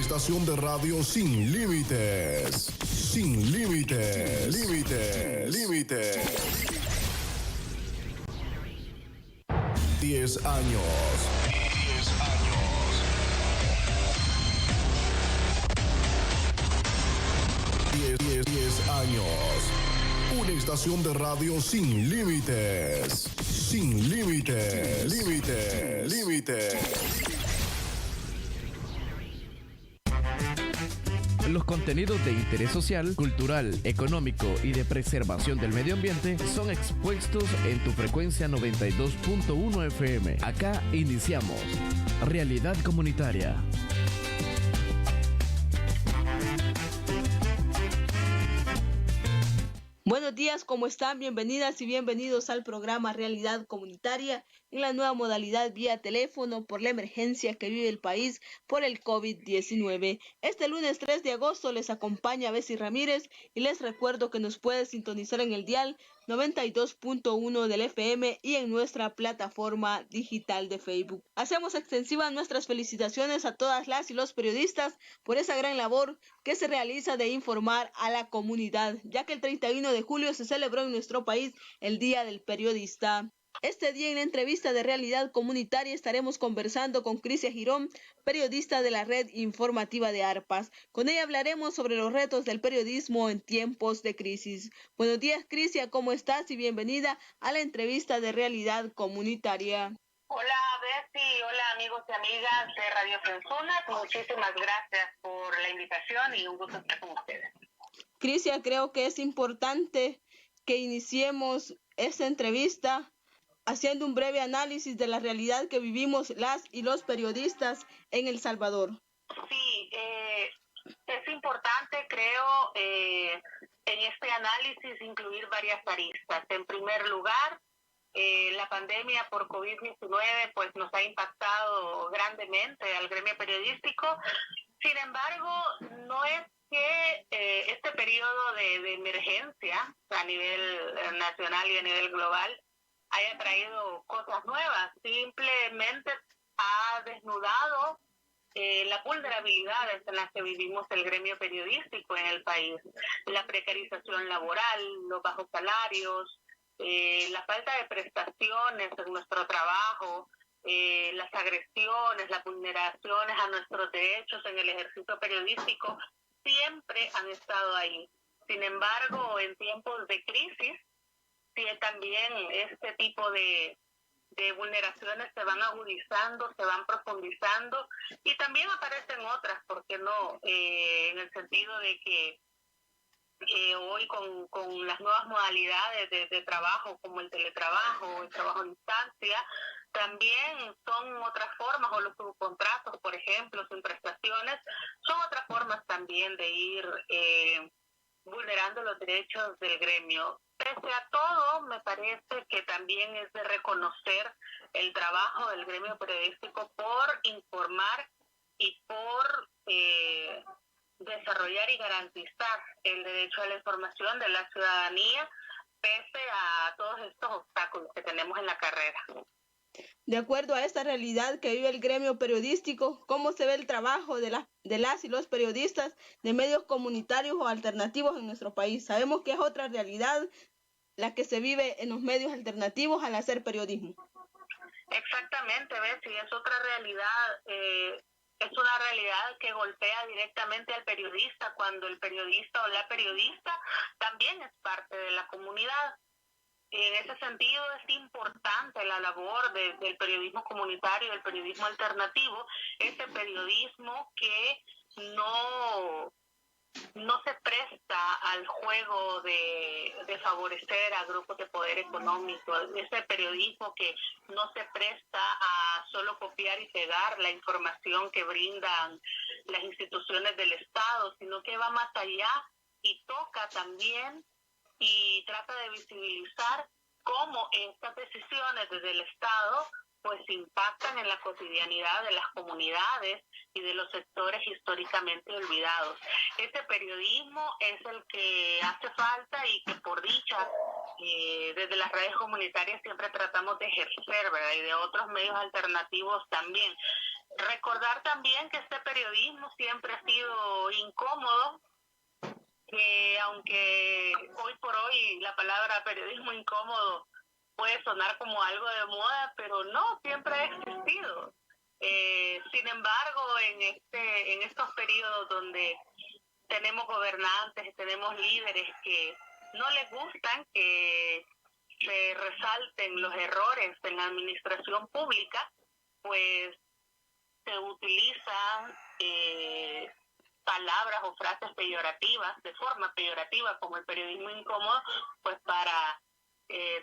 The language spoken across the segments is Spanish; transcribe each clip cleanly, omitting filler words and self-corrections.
estación de radio sin límites. Sin límites. Límites. Límites. 10 años. 10 años. 10 años. Una estación de radio sin límites. Sin límites. Límites. Límites. Los contenidos de interés social, cultural, económico y de preservación del medio ambiente son expuestos en tu frecuencia 92.1 FM. Acá iniciamos Realidad Comunitaria. Buenos días, ¿cómo están? Bienvenidas y bienvenidos al programa Realidad Comunitaria en la nueva modalidad vía teléfono por la emergencia que vive el país por el COVID-19. Este lunes 3 de agosto les acompaña Bessie Ramírez y les recuerdo que nos puede sintonizar en el dial 92.1 del FM y en nuestra plataforma digital de Facebook. Hacemos extensivas nuestras felicitaciones a todas las y los periodistas por esa gran labor que se realiza de informar a la comunidad, ya que el 31 de julio se celebró en nuestro país el Día del Periodista. Este día en la entrevista de Realidad Comunitaria estaremos conversando con Crisia Girón, periodista de la red informativa de ARPAS. Con ella hablaremos sobre los retos del periodismo en tiempos de crisis. Buenos días, Crisia, ¿cómo estás? Y bienvenida a la entrevista de Realidad Comunitaria. Hola, Bessie. Hola, amigos y amigas de Radio Frenzunas. Muchísimas gracias por la invitación y un gusto estar con ustedes. Crisia, creo que es importante que iniciemos esta entrevista haciendo un breve análisis de la realidad que vivimos las y los periodistas en El Salvador. Sí, es importante, creo, en este análisis incluir varias aristas. En primer lugar, la pandemia por COVID-19 pues nos ha impactado grandemente al gremio periodístico. Sin embargo, no es que este periodo de emergencia a nivel nacional y a nivel global haya traído cosas nuevas, simplemente ha desnudado las vulnerabilidades en las que vivimos el gremio periodístico en el país, la precarización laboral, los bajos salarios, la falta de prestaciones en nuestro trabajo, las agresiones, las vulneraciones a nuestros derechos en el ejercicio periodístico, siempre han estado ahí. Sin embargo, en tiempos de crisis, también este tipo de vulneraciones se van agudizando, se van profundizando y también aparecen otras, ¿por qué no? En el sentido de que hoy con las nuevas modalidades de trabajo, como el teletrabajo, el trabajo a distancia, también son otras formas, o los subcontratos, por ejemplo, sin prestaciones, son otras formas también de ir vulnerando los derechos del gremio. Pese a todo, me parece que también es de reconocer el trabajo del gremio periodístico por informar y por desarrollar y garantizar el derecho a la información de la ciudadanía, pese a todos estos obstáculos que tenemos en la carrera. De acuerdo a esta realidad que vive el gremio periodístico, ¿cómo se ve el trabajo de las y los periodistas de medios comunitarios o alternativos en nuestro país? Sabemos que es otra realidad la que se vive en los medios alternativos al hacer periodismo. Exactamente, Bessie, es otra realidad, es una realidad que golpea directamente al periodista cuando el periodista o la periodista también es parte de la comunidad. En ese sentido es importante la labor del periodismo comunitario, del periodismo alternativo, ese periodismo que no se presta al juego de favorecer a grupos de poder económico, ese periodismo que no se presta a solo copiar y pegar la información que brindan las instituciones del Estado, sino que va más allá y toca también y trata de visibilizar cómo estas decisiones desde el Estado pues impactan en la cotidianidad de las comunidades y de los sectores históricamente olvidados. Este periodismo es el que hace falta y que por dicha desde las redes comunitarias siempre tratamos de ejercer, ¿verdad? Y de otros medios alternativos también. Recordar también que este periodismo siempre ha sido incómodo, que aunque hoy por hoy la palabra periodismo incómodo puede sonar como algo de moda, pero no, siempre ha existido. Sin embargo, en estos periodos donde tenemos gobernantes, tenemos líderes que no les gustan que se resalten los errores en la administración pública, pues se utilizan palabras o frases peyorativas, de forma peyorativa, como el periodismo incómodo, pues para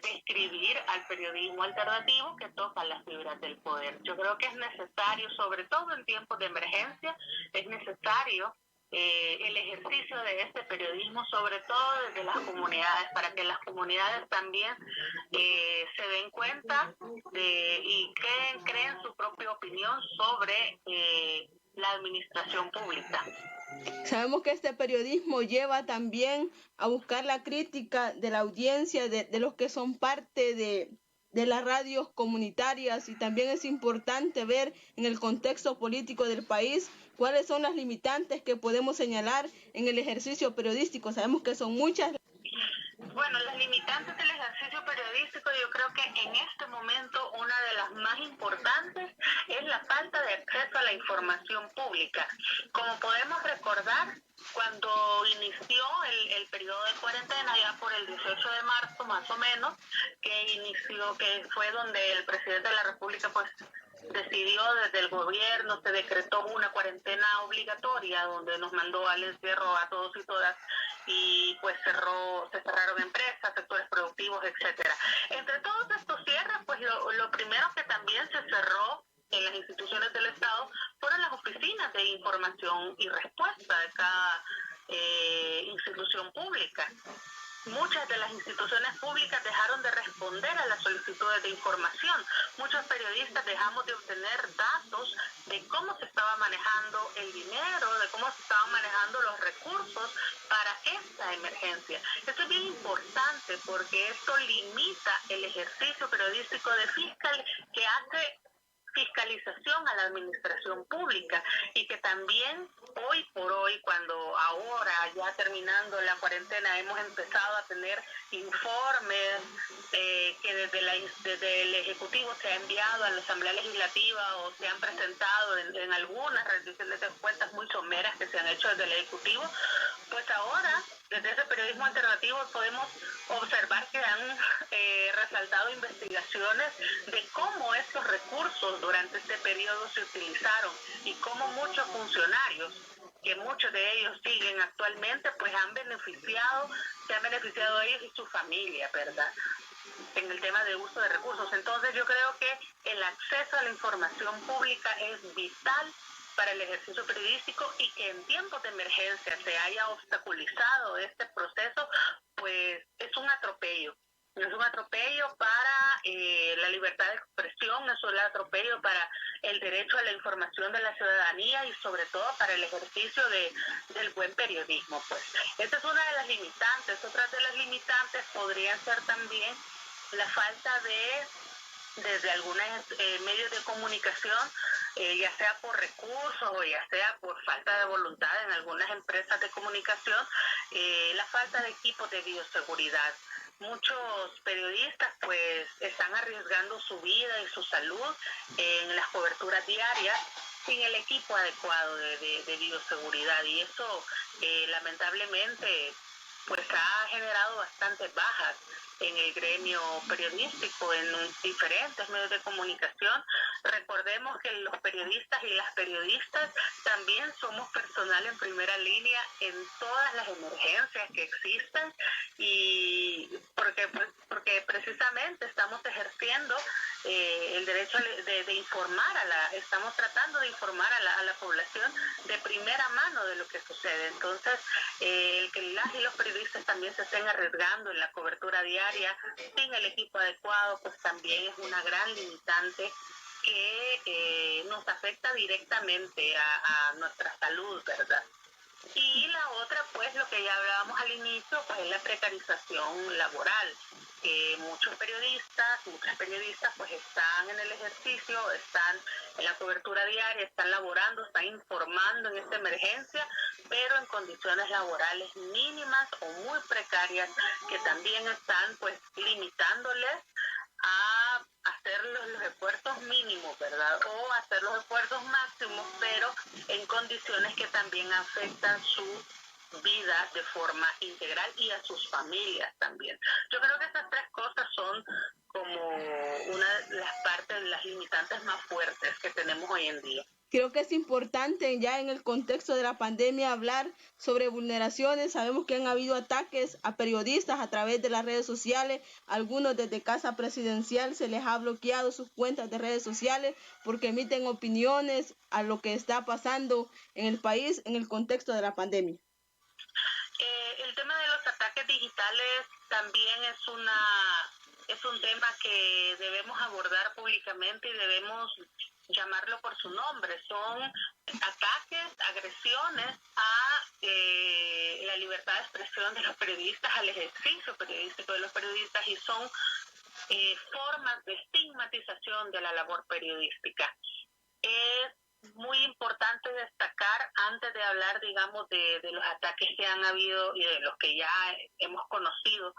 describir al periodismo alternativo que toca las fibras del poder. Yo creo que es necesario, sobre todo en tiempos de emergencia, es necesario el ejercicio de este periodismo, sobre todo desde las comunidades, para que las comunidades también se den cuenta y creen su propia opinión sobre la administración pública. Sabemos que este periodismo lleva también a buscar la crítica de la audiencia, de los que son parte de las radios comunitarias, y también es importante ver en el contexto político del país cuáles son las limitantes que podemos señalar en el ejercicio periodístico. Sabemos que son muchas. Bueno, las limitantes del ejercicio periodístico, yo creo que en este momento una de las más importantes es la falta de acceso a la información pública. Como podemos recordar, cuando inició el periodo de cuarentena, ya por el 18 de marzo más o menos, que fue donde el presidente de la República pues decidió desde el gobierno, se decretó una cuarentena obligatoria donde nos mandó al encierro a todos y todas, y pues se cerraron empresas, sectores productivos, etcétera. Entre todos estos cierres, pues lo primero que también se cerró en las instituciones del Estado fueron las oficinas de información y respuesta de cada institución pública. Muchas de las instituciones públicas dejaron de responder a las solicitudes de información. Muchos periodistas dejamos de obtener datos de cómo se estaba manejando el dinero, de cómo se estaban manejando los recursos para esta emergencia. Esto es bien importante porque esto limita el ejercicio periodístico de fiscal que hace fiscalización a la administración pública, y que también hoy por hoy, cuando ahora ya terminando la cuarentena hemos empezado a tener informes que desde el Ejecutivo se ha enviado a la Asamblea Legislativa o se han presentado en algunas rendiciones de cuentas muy someras que se han hecho desde el Ejecutivo, pues ahora desde ese periodismo alternativo podemos observar que han resaltado investigaciones de cómo estos recursos durante este periodo se utilizaron y cómo muchos funcionarios, que muchos de ellos siguen actualmente, pues se han beneficiado ellos y su familia, ¿verdad?, en el tema de uso de recursos. Entonces yo creo que el acceso a la información pública es vital para el ejercicio periodístico, y que en tiempos de emergencia se haya obstaculizado este proceso, pues es un atropello. Es un atropello para la libertad de expresión, es un atropello para el derecho a la información de la ciudadanía y sobre todo para el ejercicio del buen periodismo. Pues esta es una de las limitantes. Otras de las limitantes podrían ser también la falta desde algunos medios de comunicación, ya sea por recursos o ya sea por falta de voluntad en algunas empresas de comunicación, la falta de equipos de bioseguridad. Muchos periodistas pues están arriesgando su vida y su salud en las coberturas diarias sin el equipo adecuado de bioseguridad, y eso lamentablemente pues ha generado bastantes bajas en el gremio periodístico, en diferentes medios de comunicación. Recordemos que los periodistas y las periodistas también somos personal en primera línea en todas las emergencias que existan, y porque precisamente estamos ejerciendo el derecho de informar estamos tratando de informar a la población de primera mano de lo que sucede. Entonces, el que las y los periodistas también se estén arriesgando en la cobertura diaria sin el equipo adecuado, pues también es una gran limitante que nos afecta directamente a nuestra salud, ¿verdad? Y la otra, pues lo que ya hablábamos al inicio, pues es la precarización laboral. muchas periodistas pues están en el ejercicio, están en la cobertura diaria, están laborando, están informando en esta emergencia, pero en condiciones laborales mínimas o muy precarias, que también están pues limitándoles a hacer los esfuerzos mínimos, ¿verdad? O hacer los esfuerzos máximos, pero en condiciones que también afectan su vida de forma integral y a sus familias también. Yo creo que estas tres cosas son como una de las partes, las limitantes más fuertes que tenemos hoy en día. Creo que es importante ya en el contexto de la pandemia hablar sobre vulneraciones. Sabemos que han habido ataques a periodistas a través de las redes sociales. Algunos desde Casa Presidencial se les ha bloqueado sus cuentas de redes sociales porque emiten opiniones a lo que está pasando en el país en el contexto de la pandemia. El tema de los ataques digitales también es un tema que debemos abordar públicamente y debemos llamarlo por su nombre. Son ataques, agresiones a la libertad de expresión de los periodistas, al ejercicio periodístico de los periodistas, y son formas de estigmatización de la labor periodística. Es muy importante destacar, antes de hablar, digamos, de los ataques que han habido y de los que ya hemos conocido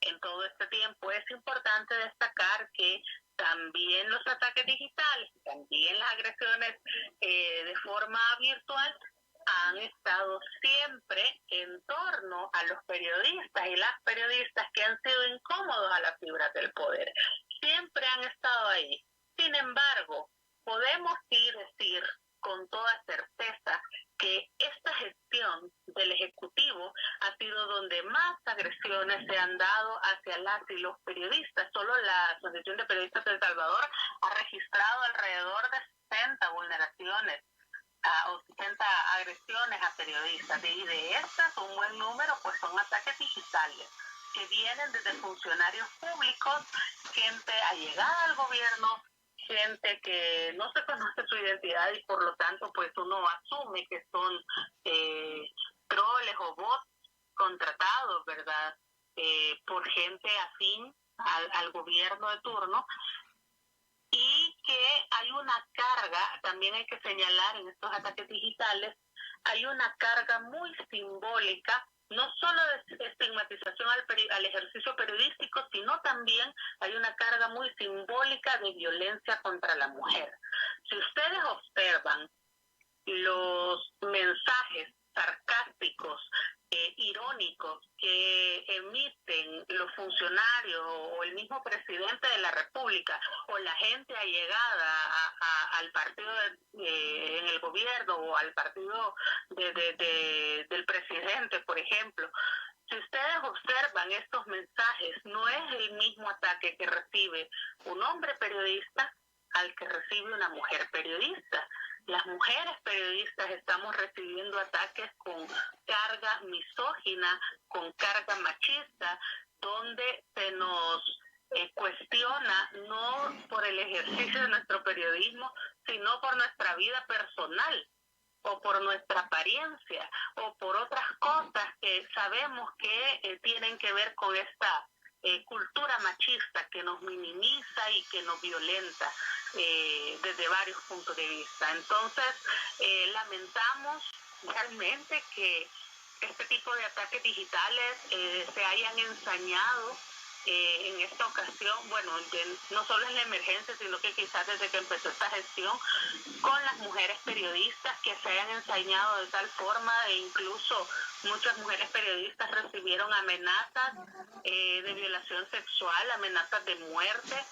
en todo este tiempo, es importante destacar que también los ataques digitales, también las agresiones de forma virtual han estado siempre en torno a los periodistas y las periodistas que han sido incómodos a las fibras del poder. Siempre han estado ahí. Sin embargo, podemos sí decir con toda certeza que esta gestión del Ejecutivo ha sido donde más agresiones se han dado hacia las y los periodistas. Solo la Asociación de Periodistas de El Salvador ha registrado alrededor de 60 vulneraciones o 60 agresiones a periodistas. Y de estas, un buen número pues son ataques digitales que vienen desde funcionarios públicos, gente allegada al gobierno, gente que no se conoce su identidad y por lo tanto pues uno asume que son troles o bots contratados, ¿verdad? Por gente afín al gobierno de turno, y que hay una carga, también hay que señalar en estos ataques digitales, hay una carga muy simbólica, no solo de estigmatización al ejercicio periodístico, sino también hay una carga muy simbólica de violencia contra la mujer. Si ustedes observan los mensajes sarcásticos, irónicos que emiten los funcionarios o el mismo presidente de la República o la gente allegada al partido en el gobierno o al partido del presidente, por ejemplo, si ustedes observan estos mensajes, no es el mismo ataque que recibe un hombre periodista al que recibe una mujer periodista. Las mujeres periodistas estamos recibiendo ataques con carga misógina, con carga machista, donde se nos cuestiona no por el ejercicio de nuestro periodismo, sino por nuestra vida personal o por nuestra apariencia o por otras cosas que sabemos que tienen que ver con esta cultura machista que nos minimiza y que nos violenta desde varios puntos de vista. Entonces, lamentamos realmente que este tipo de ataques digitales se hayan ensañado en esta ocasión, bueno, no solo en la emergencia, sino que quizás desde que empezó esta gestión, con las mujeres periodistas que se hayan ensañado de tal forma, e incluso muchas mujeres periodistas recibieron amenazas de violación sexual, amenazas de muerte,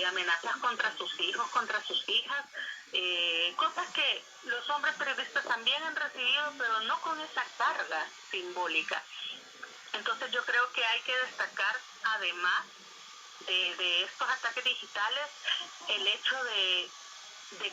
amenazas contra sus hijos, contra sus hijas, cosas que los hombres periodistas también han recibido, pero no con esa carga simbólica. Entonces yo creo que hay que destacar, además de estos ataques digitales, el hecho de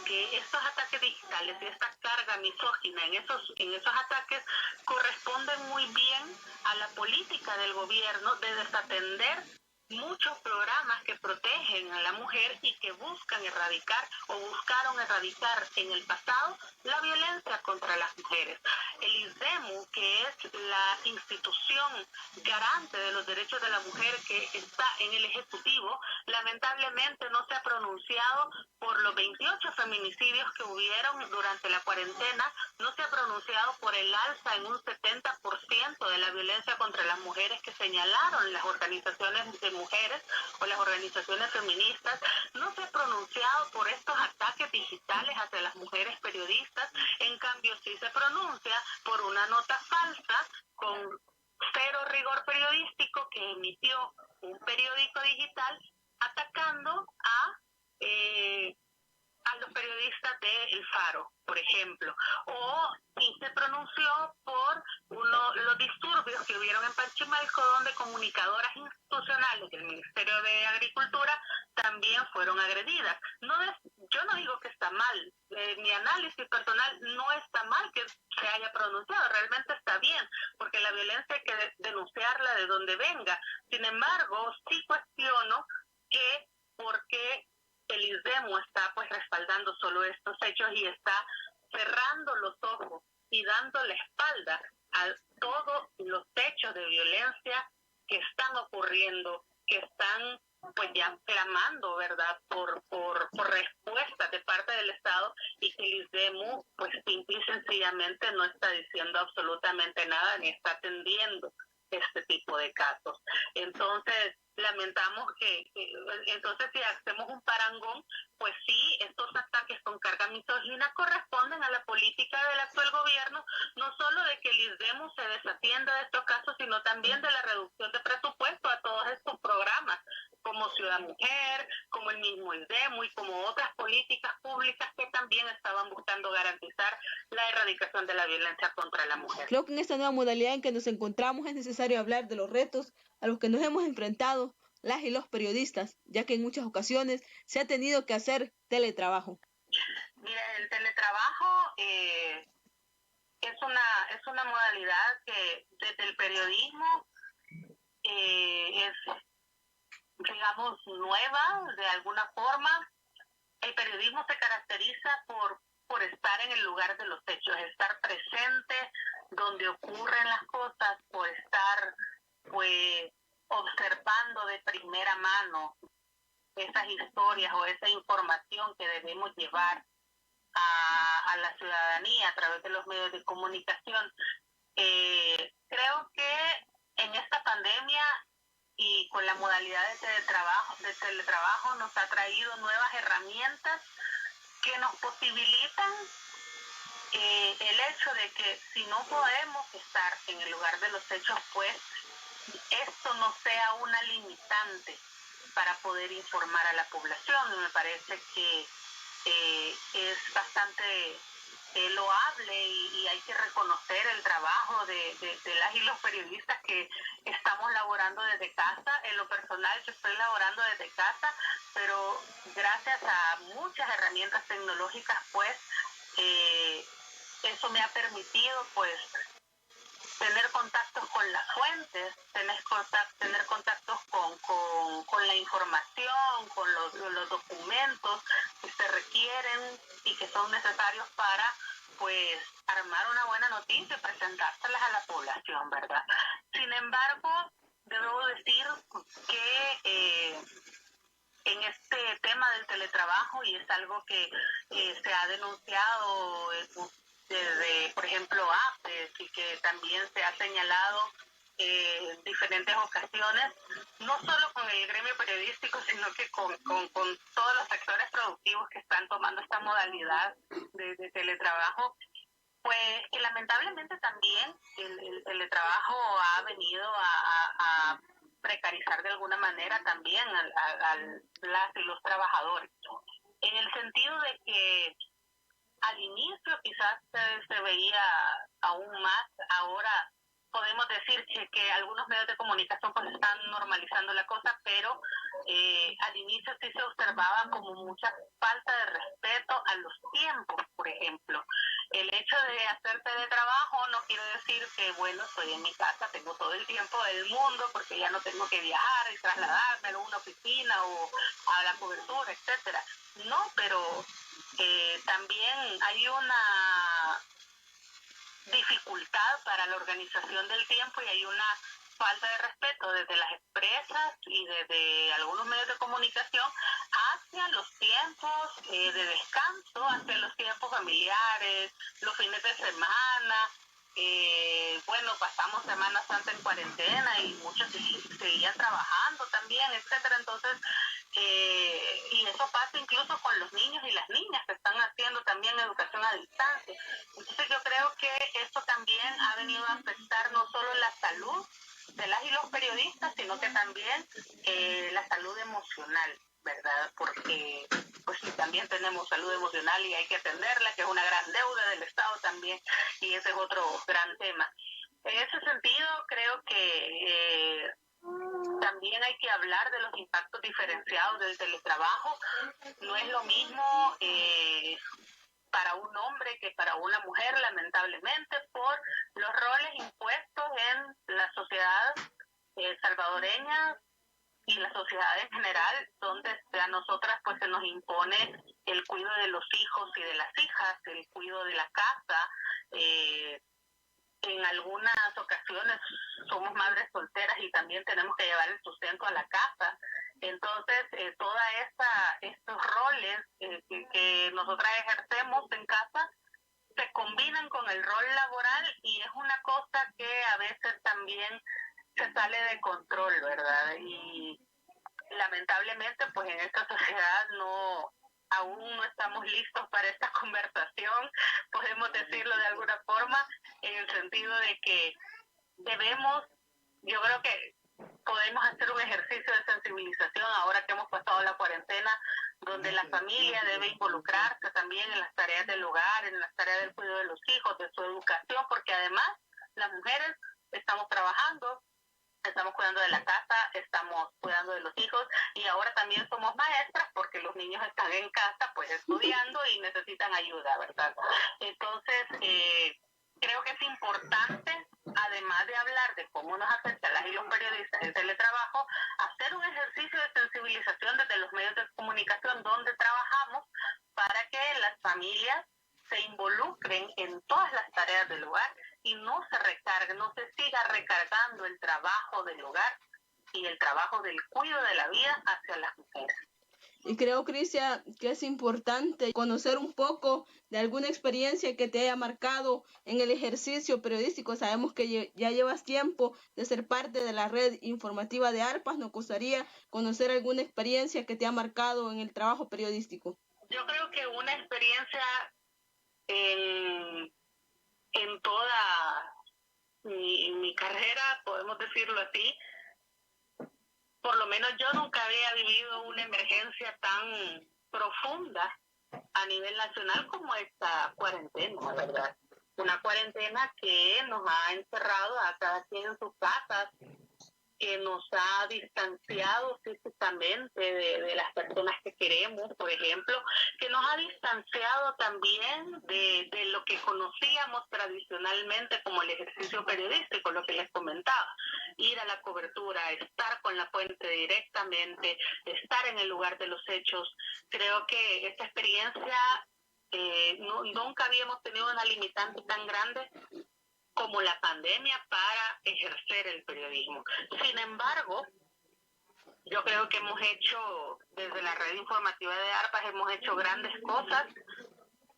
que estos ataques digitales y esta carga misógina en esos ataques corresponden muy bien a la política del gobierno de desatender muchos programas que protegen a la mujer y que buscan erradicar o buscaron erradicar en el pasado la violencia contra las mujeres. El ISDEMU, que es la institución garante de los derechos de la mujer que está en el Ejecutivo, lamentablemente no se ha pronunciado por los 28 feminicidios que hubieron durante la cuarentena, no se ha pronunciado por el alza en un 70% de la violencia contra las mujeres que señalaron las organizaciones de mujeres o las organizaciones feministas, no se ha pronunciado por estos ataques digitales hacia las mujeres periodistas. En cambio sí se pronuncia por una nota falsa con cero rigor periodístico que emitió un periódico digital atacando a los periodistas de El Faro, por ejemplo, o y se pronunció por los disturbios que hubieron en Panchimalco, donde comunicadoras institucionales del Ministerio de Agricultura también fueron agredidas. Yo no digo que está mal, mi análisis personal no está mal que se haya pronunciado, realmente está bien, porque la violencia hay que denunciarla de donde venga. Sin embargo, sí cuestiono que por qué el ISDEMU está pues respaldando solo estos hechos y está cerrando los ojos y dando la espalda a todos los hechos de violencia que están ocurriendo, que están pues ya clamando, ¿verdad?, por respuestas de parte del Estado, y que el ISDEMU pues simple y sencillamente no está diciendo absolutamente nada ni está atendiendo este tipo de casos. Entonces, lamentamos que entonces si hacemos un parangón, pues sí, estos ataques con carga misógina corresponden a la política del actual gobierno, no solo de que el ISDEMU se desatienda de estos casos, sino también de la reducción de presupuesto a todos estos programas, como Ciudad Mujer, como el mismo ISDEMU y como otras políticas públicas que también estaban buscando garantizar la erradicación de la violencia contra la mujer. Creo que en esta nueva modalidad en que nos encontramos es necesario hablar de los retos a los que nos hemos enfrentado las y los periodistas, ya que en muchas ocasiones se ha tenido que hacer teletrabajo. Mira, el teletrabajo es una modalidad que desde el periodismo es, digamos, nueva de alguna forma. El periodismo se caracteriza por estar en el lugar de los hechos, estar presente donde ocurren las cosas, por estar pues observando de primera mano esas historias o esa información que debemos llevar a la ciudadanía a través de los medios de comunicación. Creo que en esta pandemia y con la modalidad de teletrabajo nos ha traído nuevas herramientas que nos posibilitan el hecho de que si no podemos estar en el lugar de los hechos, pues esto no sea una limitante para poder informar a la población. Me parece que es bastante loable y hay que reconocer el trabajo de las y los periodistas que estamos laborando desde casa. En lo personal, yo estoy laborando desde casa, pero gracias a muchas herramientas tecnológicas, pues eso me ha permitido pues tener contactos con las fuentes, tener contactos con la información, con los documentos que se requieren y que son necesarios para pues armar una buena noticia y presentárselas a la población, ¿verdad? Sin embargo, debo decir que en este tema del teletrabajo, y es algo que se ha denunciado desde, por ejemplo, APES, y que también se ha señalado en diferentes ocasiones, no solo con el gremio periodístico, sino que con todos los sectores productivos que están tomando esta modalidad de teletrabajo, pues que lamentablemente también el teletrabajo ha venido a precarizar de alguna manera también a las y los trabajadores, en el sentido de que al inicio quizás se veía aún más, ahora podemos decir que algunos medios de comunicación pues están normalizando la cosa, pero al inicio sí se observaba como mucha falta de respeto a los tiempos, por ejemplo. El hecho de hacer teletrabajo no quiere decir que, bueno, estoy en mi casa, tengo todo el tiempo del mundo porque ya no tengo que viajar y trasladarme en alguna oficina o a la cobertura, etcétera. No, pero también hay una dificultad para la organización del tiempo y hay una falta de respeto desde las empresas y desde algunos medios de comunicación hacia los tiempos de descanso, hacia los tiempos familiares, los fines de semana. Bueno, pasamos Semana Santa en cuarentena y muchos seguían trabajando también, etcétera. Entonces, y eso pasa incluso con los niños y las niñas que están haciendo también educación a distancia. Entonces yo creo que esto también ha venido a afectar no solo la salud de las y los periodistas, sino que también la salud emocional, ¿verdad? Porque pues sí, también tenemos salud emocional y hay que atenderla, que es una gran deuda del Estado también, y ese es otro gran tema. En ese sentido, creo que también hay que hablar de los impactos diferenciados del teletrabajo. No es lo mismo para un hombre que para una mujer, lamentablemente, por los roles impuestos en la sociedad salvadoreña y la sociedad en general, donde a nosotras pues se nos impone el cuidado de los hijos y de las hijas, el cuidado de la casa. En algunas ocasiones somos madres solteras y también tenemos que llevar el sustento a la casa. Entonces, todos estos roles que nosotras ejercemos en casa se combinan con el rol laboral y es una cosa que a veces también se sale de control, ¿verdad? Y lamentablemente, pues en esta sociedad aún no estamos listos para esta conversación, podemos decirlo de alguna forma, en el sentido de que yo creo que podemos hacer un ejercicio de sensibilización ahora que hemos pasado la cuarentena, donde la familia debe involucrarse también en las tareas del hogar, en las tareas del cuidado de los hijos, de su educación, porque además las mujeres estamos trabajando, estamos cuidando de la casa, estamos cuidando de los hijos y ahora también somos maestras porque los niños están en casa pues estudiando y necesitan ayuda, ¿verdad? Entonces, creo que es importante, además de hablar de cómo nos afecta a las y los periodistas el teletrabajo, hacer un ejercicio de sensibilización desde los medios de comunicación donde trabajamos para que las familias se involucren en todas las tareas del hogar y no se siga recargando el trabajo del hogar y el trabajo del cuidado de la vida hacia las mujeres. Y creo, Cristian, que es importante conocer un poco de alguna experiencia que te haya marcado en el ejercicio periodístico. Sabemos que ya llevas tiempo de ser parte de la red informativa de ARPAS. Nos gustaría conocer alguna experiencia que te ha marcado en el trabajo periodístico. Yo creo que una experiencia en toda mi carrera, podemos decirlo así, por lo menos yo nunca había vivido una emergencia tan profunda a nivel nacional como esta cuarentena, ¿verdad? Una cuarentena que nos ha encerrado a cada quien en sus casas, que nos ha distanciado físicamente de las personas que queremos, por ejemplo, que nos ha distanciado también de lo que conocíamos tradicionalmente como el ejercicio periodístico, lo que les comentaba, ir a la cobertura, estar con la fuente directamente, estar en el lugar de los hechos. Creo que esta experiencia nunca habíamos tenido una limitante tan grande como la pandemia para ejercer el periodismo. Sin embargo, yo creo que hemos hecho, desde la red informativa de ARPAS, hemos hecho grandes cosas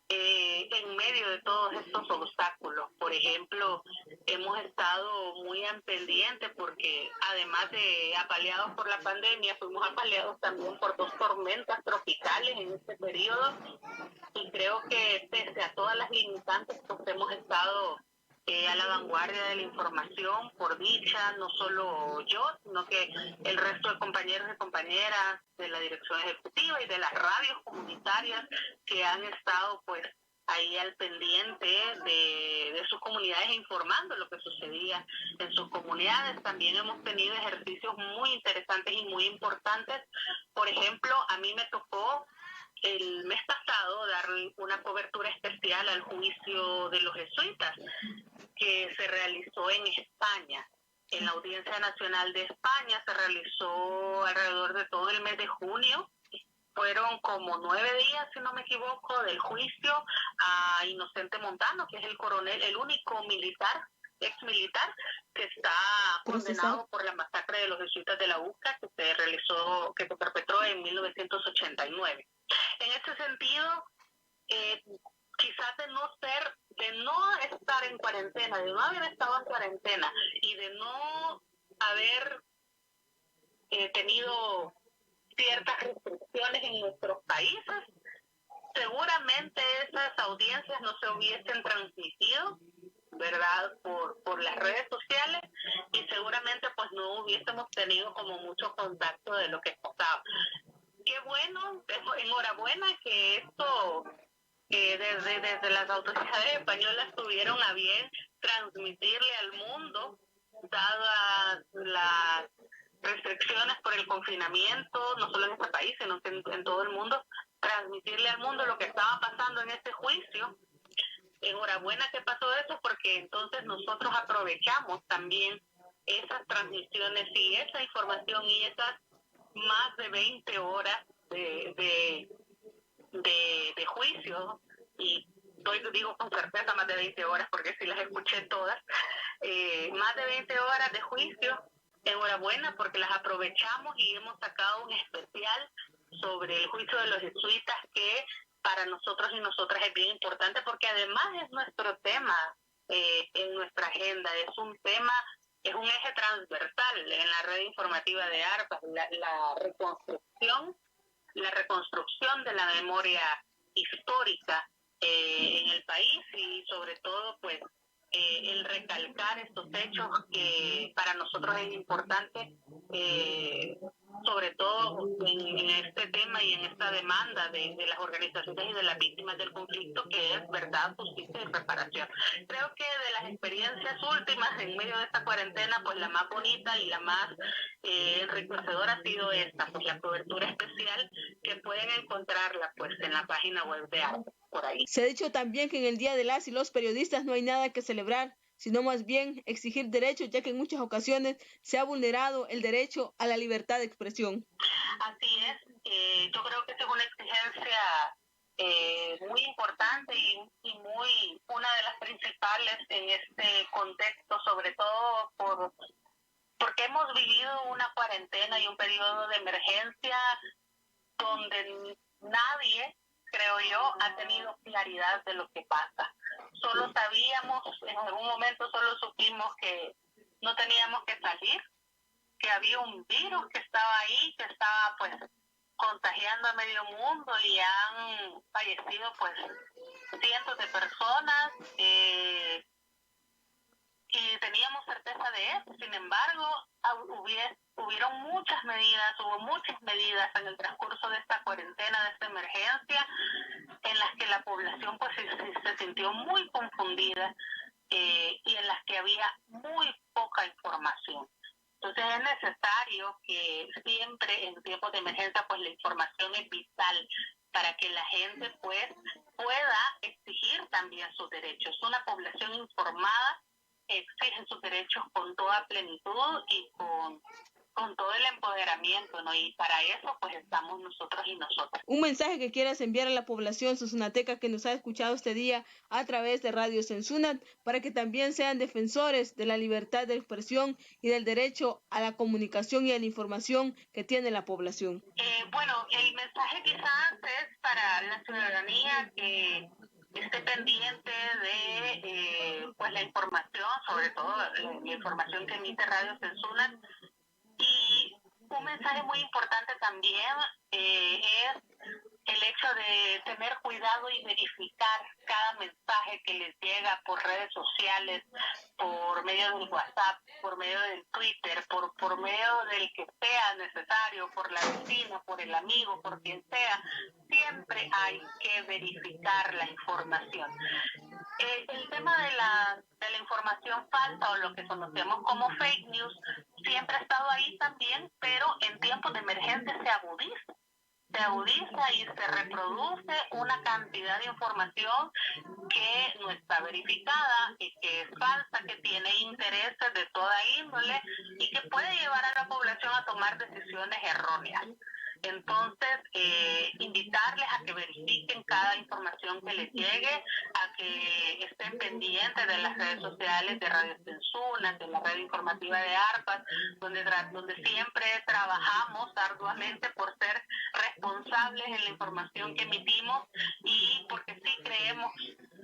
en medio de todos estos obstáculos. Por ejemplo, hemos estado muy en pendiente porque además de apaleados por la pandemia, fuimos apaleados también por 2 tormentas tropicales en este periodo y creo que pese a todas las limitantes, pues hemos estado a la vanguardia de la información, por dicha, no solo yo, sino que el resto de compañeros y compañeras de la dirección ejecutiva y de las radios comunitarias que han estado pues ahí al pendiente de sus comunidades informando lo que sucedía en sus comunidades. También hemos tenido ejercicios muy interesantes y muy importantes. Por ejemplo, a mí me tocó el mes pasado dar una cobertura especial al juicio de los jesuitas que se realizó en España. En la Audiencia Nacional de España se realizó alrededor de todo el mes de junio. Fueron como 9 días, si no me equivoco, del juicio a Inocente Montano, que es el coronel, el único militar, ex militar, que está condenado por la masacre de los jesuitas de la UCA, que se perpetró en 1989. En ese sentido, quizás de no estar en cuarentena, de no haber estado en cuarentena y de no haber tenido ciertas restricciones en nuestros países, seguramente esas audiencias no se hubiesen transmitido, ¿verdad?, por las redes sociales, y seguramente pues no hubiésemos tenido como mucho contacto de lo que pasaba. Qué bueno, enhorabuena que esto desde las autoridades españolas tuvieron a bien transmitirle al mundo, dadas las restricciones por el confinamiento, no solo en este país, sino en todo el mundo, transmitirle al mundo lo que estaba pasando en este juicio. Enhorabuena que pasó eso, porque entonces nosotros aprovechamos también esas transmisiones y esa información y esas más de 20 horas de juicio, y digo con certeza más de 20 horas porque sí las escuché todas, más de 20 horas de juicio. Enhorabuena porque las aprovechamos y hemos sacado un especial sobre el juicio de los jesuitas, que para nosotros y nosotras es bien importante, porque además es nuestro tema en nuestra agenda, es un eje transversal en la red informativa de ARPA, la reconstrucción de la memoria histórica en el país, y sobre todo pues el recalcar estos hechos que para nosotros es importante, sobre todo en este tema y en esta demanda de las organizaciones y de las víctimas del conflicto, que es verdad, justicia y reparación. Creo que de las experiencias últimas en medio de esta cuarentena, pues la más bonita y la más enriquecedora ha sido esta, pues la cobertura especial, que pueden encontrarla pues en la página web de ARPA, por ahí. Se ha dicho también que en el Día de las y los periodistas no hay nada que celebrar, sino más bien exigir derechos, ya que en muchas ocasiones se ha vulnerado el derecho a la libertad de expresión. Así es, yo creo que esa es una exigencia muy importante y muy una de las principales en este contexto, sobre todo porque hemos vivido una cuarentena y un periodo de emergencia donde nadie, creo yo, ha tenido claridad de lo que pasa. Solo sabíamos, en algún momento solo supimos que no teníamos que salir, que había un virus que estaba ahí, que estaba pues contagiando a medio mundo, y han fallecido pues cientos de personas, y teníamos certeza de eso. Sin embargo, hubo muchas medidas en el transcurso de esta cuarentena, de esta emergencia, en las que la población pues se sintió muy confundida, y en las que había muy poca información. Entonces es necesario que siempre en tiempos de emergencia pues la información es vital para que la gente pues pueda exigir también sus derechos. Una población informada exige sus derechos con toda plenitud y con todo el empoderamiento, ¿no? Y para eso pues estamos nosotros y nosotras. Un mensaje que quieras enviar a la población sosunateca que nos ha escuchado este día a través de Radio Sensunat, para que también sean defensores de la libertad de expresión y del derecho a la comunicación y a la información que tiene la población. Bueno, el mensaje quizás es para la ciudadanía que esté pendiente de pues la información, sobre todo la información que emite Radio Sensunat. Y un mensaje muy importante también es el hecho de tener cuidado y verificar cada mensaje que les llega por redes sociales, por medio del WhatsApp, por medio del Twitter, por medio del que sea necesario, por la vecina, por el amigo, por quien sea. Siempre hay que verificar la información. El tema de la información falsa, o lo que conocemos como fake news, siempre ha estado ahí también, pero en tiempos de emergencia se agudiza. se agudiza y se reproduce una cantidad de información que no está verificada y que es falsa, que tiene intereses de toda índole y que puede llevar a la población a tomar decisiones erróneas. Entonces, invitarles a que verifiquen cada información que les llegue, a que estén pendientes de las redes sociales de Radio Censuna, de la red informativa de ARPAS, donde siempre trabajamos arduamente por ser responsables en la información que emitimos y porque sí creemos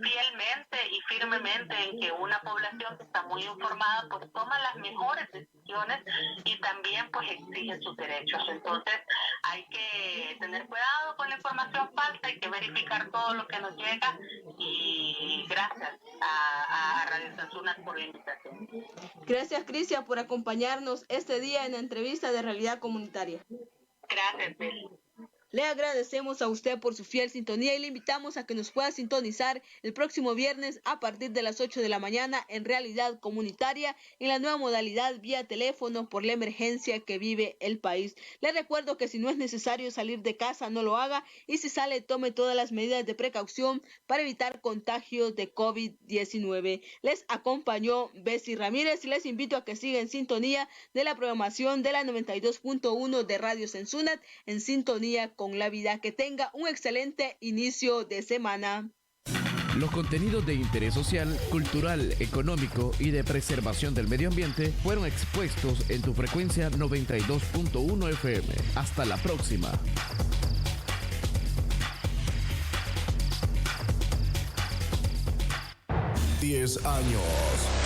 fielmente y firmemente en que una población que está muy informada pues toma las mejores decisiones y también pues exige sus derechos. Entonces hay que tener cuidado con la información falsa, hay que verificar todo lo que nos llega y gracias a Radio Censuna por la invitación. Gracias, Crisia, por acompañarnos este día en la entrevista de Realidad Comunitaria. Gracias, Bel. Le agradecemos a usted por su fiel sintonía y le invitamos a que nos pueda sintonizar el próximo viernes a partir de las 8 de la mañana en Realidad Comunitaria en la nueva modalidad vía teléfono por la emergencia que vive el país. Le recuerdo que si no es necesario salir de casa, no lo haga y si sale, tome todas las medidas de precaución para evitar contagios de COVID-19. Les acompañó Bessie Ramírez y les invito a que sigan en sintonía de la programación de la 92.1 de Radio Censuna en sintonía con la vida. Que tenga un excelente inicio de semana. Los contenidos de interés social, cultural, económico y de preservación del medio ambiente fueron expuestos en tu frecuencia 92.1 FM. Hasta la próxima. 10 años.